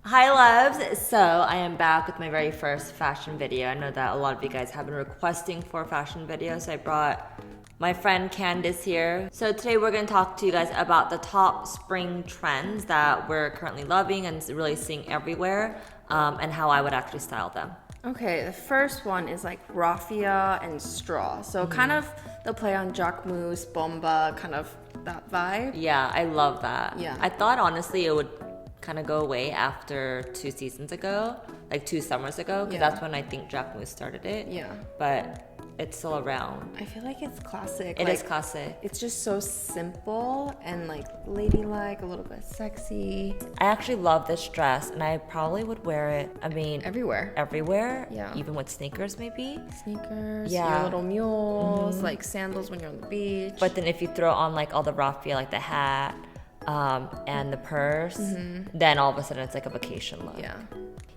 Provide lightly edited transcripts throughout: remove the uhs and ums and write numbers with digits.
Hi loves! So I am back with my very first fashion video. I know that a lot of you guys have been requesting for fashion videos, so I brought my friend Candice here. So today we're going to talk to you guys about the top spring trends that we're currently loving and really seeing everywhere, and how I would actually style them. Okay, the first one is like raffia and straw. So kind of the play on jacquemus, bomba, kind of that vibe. Yeah, I love that. Yeah. I thought honestly it would kind of go away after 2 seasons ago, like 2 summers ago, because that's when I think jacquemus started it. Yeah. But it's still around. I feel like it's classic. It is classic. It's just so simple and like ladylike, a little bit sexy. I actually love this dress and I probably would wear it, I mean, Everywhere. Yeah. Even with sneakers maybe. Sneakers, Yeah. your little mules, like sandals when you're on the beach. But then if you throw on like all the raffia, like the hat, and the purse, then all of a sudden it's like a vacation look. Yeah.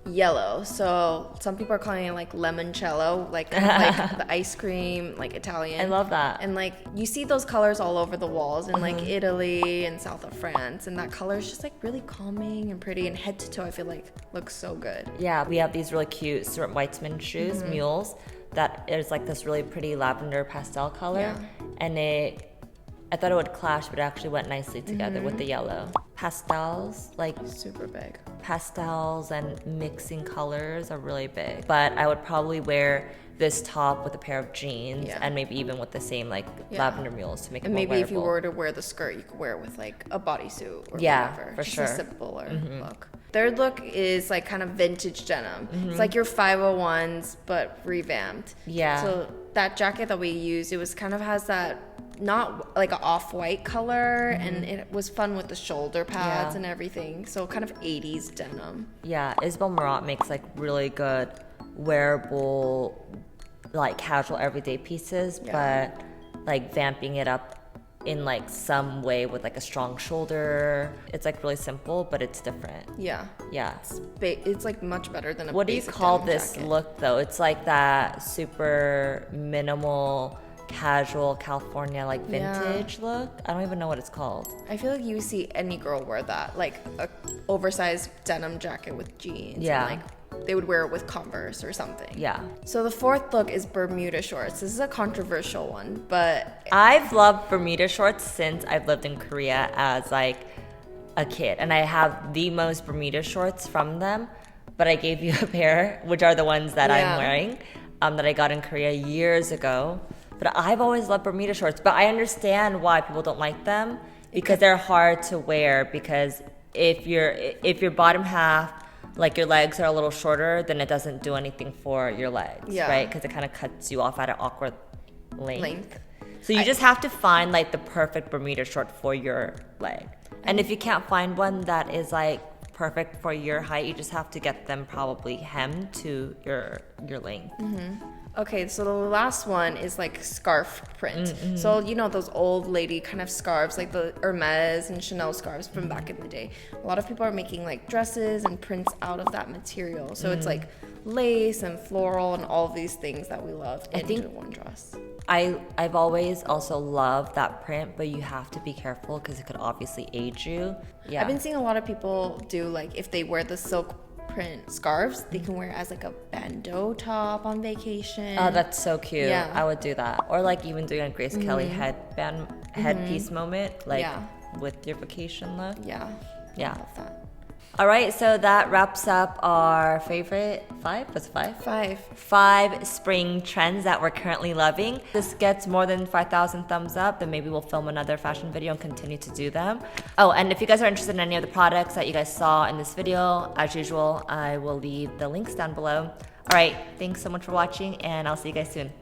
Yellow. So some people are calling it like lemoncello, like kind of like the ice cream, like Italian. I love that. And like you see those colors all over the walls in like Italy and south of France, and that color is just like really calming and pretty, and head to toe I feel like looks so good. Yeah, we have these really cute Stuart Weitzman shoes, mules, that is like this really pretty lavender pastel color. Yeah. And I thought it would clash, but it actually went nicely together with the yellow. Pastels, like Super big. pastels and mixing colors are really big. But I would probably wear this top with a pair of jeans and maybe even with the same like lavender mules to make it And more maybe if you wearable. were to wear the skirt, you could wear it with like a bodysuit or Yeah, whatever. for Just sure. a simpler look. Third look is like kind of vintage denim. It's like your 501s but revamped. Yeah. So that jacket that we used, it was kind of has that not like an off-white color, and it was fun with the shoulder pads and everything. So kind of 80s denim. Yeah, Isabel Marant makes like really good wearable, like casual everyday pieces, but like vamping it up in like some way with like a strong shoulder. It's like really simple, but it's different. Yeah. Yeah. It's like much better than a What do you basic call denim this jacket. look though? It's like that super minimal, casual California like vintage look. I don't even know what it's called. I feel like you see any girl wear that, like a oversized denim jacket with jeans. Yeah. And like they would wear it with Converse or something. Yeah. So the fourth look is Bermuda shorts. This is a controversial one, but I've loved Bermuda shorts since I've lived in Korea as like a kid, and I have the most Bermuda shorts from them, but I gave you a pair, which are the ones that I'm wearing, that I got in Korea years ago. But I've always loved Bermuda shorts, but I understand why people don't like them, because they're hard to wear, because if your bottom half, like your legs are a little shorter, then it doesn't do anything for your legs, right? Because it kind of cuts you off at an awkward length. So you just have to find like the perfect Bermuda short for your leg. And if you can't find one that is like perfect for your height, you just have to get them probably hemmed to your length. okay, so the last one is like scarf print. So you know those old lady kind of scarves, like the Hermes and Chanel scarves from back in the day. A lot of people are making like dresses and prints out of that material. So it's like lace and floral and all of these things that we love into one dress. I've always also loved that print, but you have to be careful because it could obviously age you. Yeah. I've been seeing a lot of people do like if they wear the silk print scarves, they can wear it as like a bandeau top on vacation. Oh, that's so cute. Yeah. I would do that. Or like even doing a Grace Kelly headpiece moment, like with your vacation look. Yeah. Yeah. I love that. All right, so that wraps up our favorite 5. Was it 5? 5 spring trends that we're currently loving. This gets more than 5,000 thumbs up, then maybe we'll film another fashion video and continue to do them. Oh, and if you guys are interested in any of the products that you guys saw in this video, as usual, I will leave the links down below. All right, thanks so much for watching, and I'll see you guys soon.